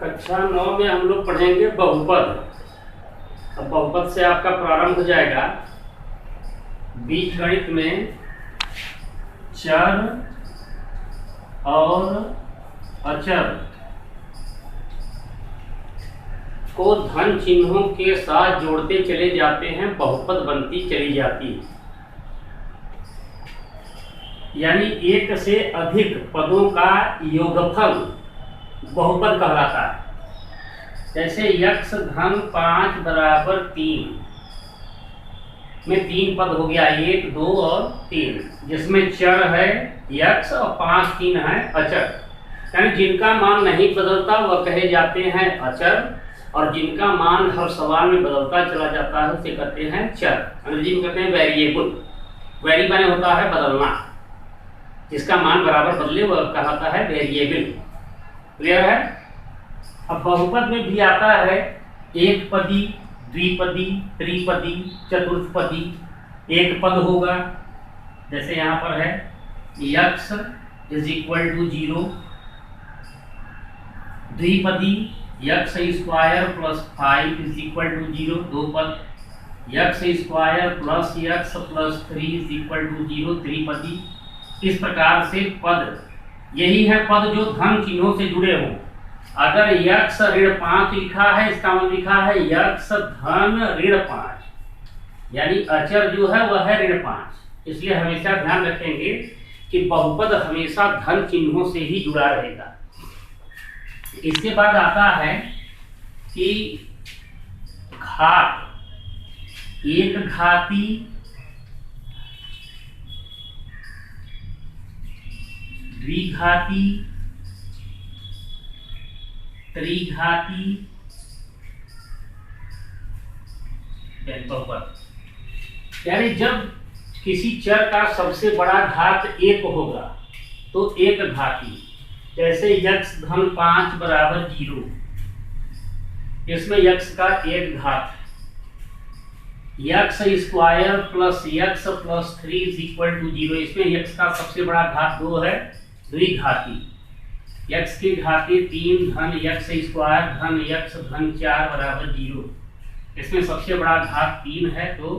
कक्षा 9 में हम लोग पढ़ेंगे बहुपद। अब बहुपद से आपका प्रारंभ हो जाएगा। बीजगणित में चर और अचर को धन चिन्हों के साथ जोड़ते चले जाते हैं, बहुपद बनती चली जाती है। यानी एक से अधिक पदों का योगफल बहुपद कहलाता है। जैसे यक्ष धन 5 बराबर 3 में 3 पद हो गया, 1 2 और 3, जिसमें चर है यक्ष और 5 3 है अचर। यानी जिनका मान नहीं बदलता वह कहे जाते हैं अचर, और जिनका मान हर सवाल में बदलता चला जाता है उसे कहते हैं चर। अंग्रेजी में कहते हैं वेरिएबल। वेरी माने होता है बदलना, जिसका मान बराबर बदले वह कहलाता है वेरिएबल। क्लियर है? अब बहुपद में भी आता है एक पदी, द्विपदी, त्रिपदी, चतुर्थपदी। एक पद होगा, जैसे यहाँ पर है यक्ष इज इक्वल टू 0। द्विपदी यक्ष square plus 5 is equal to 0, 2 पद। यक्ष स्क्वायर प्लस यक्ष प्लस 3 इज इक्वल टू 0, त्रिपदी। इस प्रकार से पद, यही है पद जो धन चिन्हों से जुड़े हों। अगर यक्ष ऋण 5 लिखा है, इसका मतलब लिखा है यक्ष धन ऋण 5, यानी अचर जो है वह है ऋण 5। इसलिए हमेशा ध्यान रखेंगे कि बहुपद हमेशा धन चिन्हों से ही जुड़ा रहेगा। इसके बाद आता है कि घात, एक घाती, द्विघाती, त्रिघाती, बहुपद। यानी जब किसी चर का सबसे बड़ा घात 1 होगा तो एक घाती। जैसे यक्ष धन 5 बराबर 0, इसमें यक्ष का एक घात। यक्ष स्क्वायर प्लस यक्ष प्लस 3 इज इक्वल टू 0, इसमें यक्ष का सबसे बड़ा घात 2 है, द्विघाती। यक्ष की घाती 3 धन यक्ष स्क्वायर धन यक्ष धन 4 बराबर 0, इसमें सबसे बड़ा घात 3 है, तो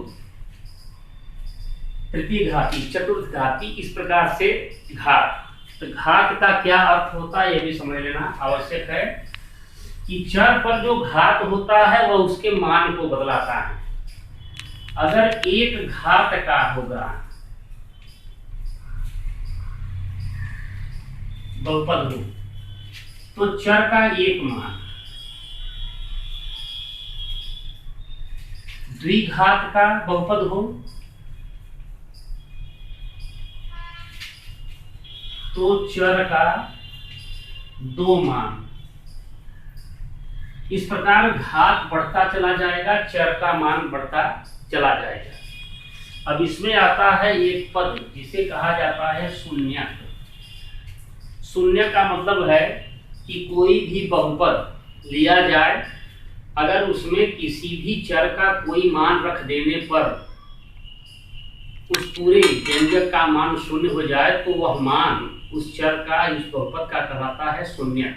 तृतीय घाती, चतुर्थ घाती। इस प्रकार से घात। तो घात का क्या अर्थ होता है यह भी समझ लेना आवश्यक है कि चर पर जो घात होता है वह उसके मान को बदलाता है। अगर एक घात का होगा बहुपद हो तो चर का एक मान, द्विघात का बहुपद हो तो चर का 2 मान। इस प्रकार घात बढ़ता चला जाएगा, चर का मान बढ़ता चला जाएगा। अब इसमें आता है एक पद जिसे कहा जाता है शून्यक। शून्य का मतलब है कि कोई भी बहुपद लिया जाए, अगर उसमें किसी भी चर का कोई मान रख देने पर उस पूरे व्यंजक का मान 0 हो जाए तो वह मान उस चर का, उस बहुपद का कहलाता है शून्य।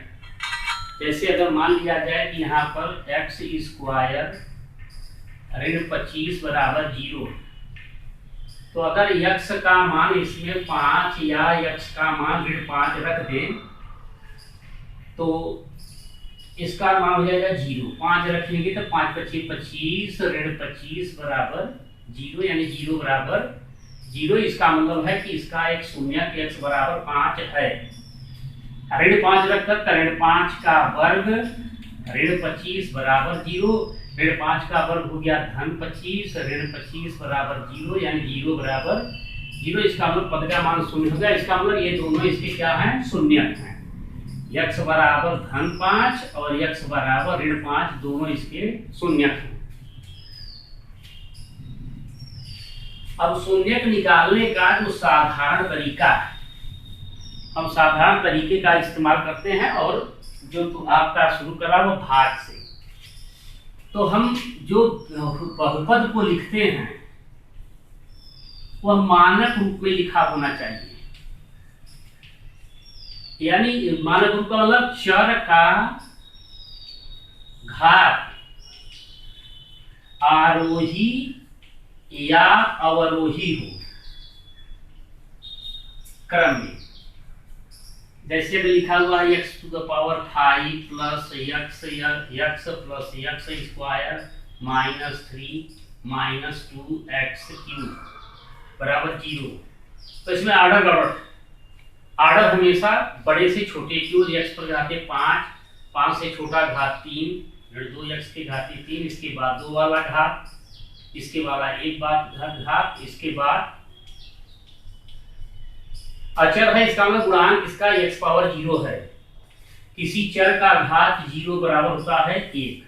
जैसे अगर मान लिया जाए कि यहाँ पर एक्स स्क्वायर ऋण 25 बराबर 0, तो अगर यक्ष का मान इसमें 5 या यक्ष का मान ऋण 5 रख दें तो इसका मान हो जाएगा 0। 5 रखेंगे तो 5 25 25 ऋण 25 बराबर 0, यानी 0 बराबर 0। इसका मतलब है कि इसका एक शून्यक x बराबर 5 है। ऋण 5 रखकर ऋण 5 का वर्ग ऋण 25 बराबर 0, ऋण 5 का वर्ग हो गया धन 25, ऋण 25 बराबर 0, यानी 0 बराबर 0। इसका मतलब पद का मान 0 हो गया। इसका मतलब ये दोनों इसके क्या हैं? शून्यक हैं। यक्ष बराबर धन 5 और यक्ष बराबर ऋण 5 दोनों इसके शून्यक हैं। अब शून्यक निकालने का जो साधारण तरीका है, हम साधारण तरीके का इस्तेमाल करते हैं, और जो तो आपका शुरू करा वो भाग से। तो हम जो बहुपद को लिखते हैं वह मानक रूप में लिखा होना चाहिए। यानी मानक रूप का मतलब चर का घात आरोही या अवरोही हो क्रम में। जैसे भी लिखा हुआ है x to the power 5 plus x plus x square minus 3 minus 2x cube बराबर 0। तो इसमें ऑर्डर गड़बड़, ऑर्डर हमेशा बड़े से छोटे की ओर, x पर घाते 5, 5 से छोटा घात 3, फिर 2x के घाते 3, इसके बाद 2 वाला घात, इसके वाला एक बार घात, इसके बाद अचर है, इसका मतलब गुणांक इसका x पावर 0 है। किसी चर का घात 0 बराबर होता है 1।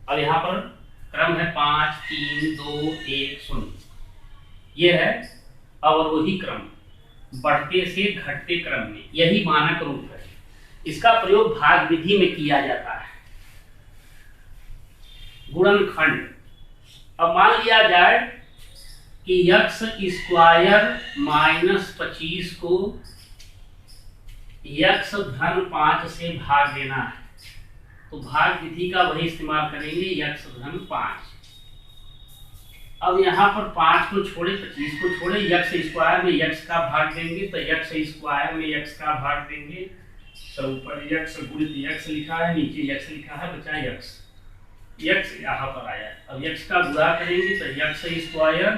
अब यहाँ पर क्रम है 5 3 2 1 0। यह है अवरोही क्रम, बढ़ते से घटते क्रम में, यही मानक रूप है। इसका प्रयोग भाग विधि में किया जाता है। गुणनखंड, अब मान लिया जाए कि x स्क्वायर माइनस 25 को x धन 5 से भाग देना है, तो भाग विधि का वही इस्तेमाल करेंगे, x धन 5। अब यहाँ पर 5 को छोड़े 25 को छोड़े, x स्क्वायर में x का भाग देंगे, तो x स्क्वायर में x का भाग देंगे। तो ऊपर x गुणित x लिखा है, नीचे x लिखा है, बचा x यहाँ पर आया। अब x का गुणा करेंगे तो x स्क्वायर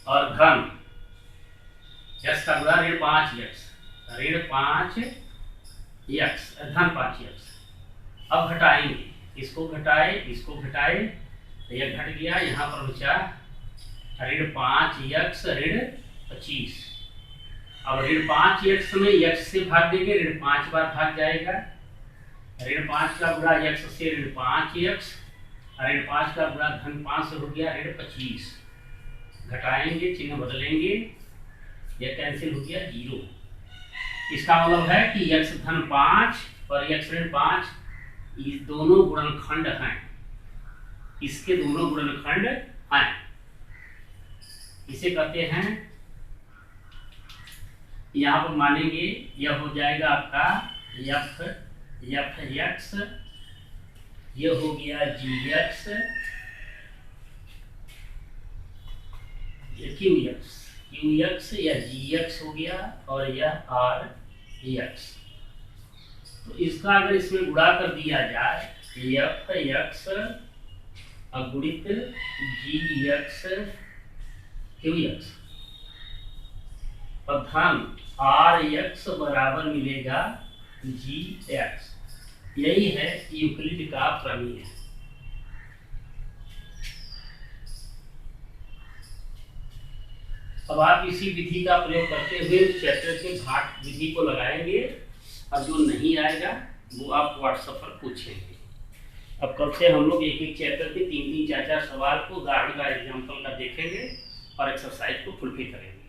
और धन x का गुणा ऋण 5x, ऋण 5x धन 5x। अब घटाएंगे, इसको घटाए इसको घटाए, तो यह घट गया, यहाँ पर बचा ऋण 5x ऋण 25। अब ऋण 5x में x से भाग देंगे, ऋण 5 बार भाग जाएगा, ऋण 5 का गुणा x से ऋण 5x, ऋण 5 का गुणा धन 5 से हो गया ऋण 25। घटाएंगे, चिन्ह बदलेंगे, यह कैंसिल हो गया 0। इसका मतलब है कि x धन 5 और x ऋण 5 ये दोनों गुणनखंड हैं, इसके दोनों गुणनखंड हैं। इसे कहते हैं, यहाँ पर मानेंगे यह हो जाएगा आपका f(x), यह हो गया gx, qx या gx हो गया, और यह rx। तो इसका अगर इसमें गुणा कर दिया जाए, f(x) गुणित gx qx और धन rx बराबर मिलेगा gx। यही है यूक्लिड का प्रमेय। अब आप इसी विधि का प्रयोग करते हुए चैप्टर के भाग विधि को लगाएंगे, और जो नहीं आएगा वो आप व्हाट्सएप पर पूछेंगे। अब कल से हम लोग एक एक चैप्टर के 3-3 4-4 सवाल को उदाहरण का एग्जाम्पल का देखेंगे और एक्सरसाइज को फुलफिल करेंगे।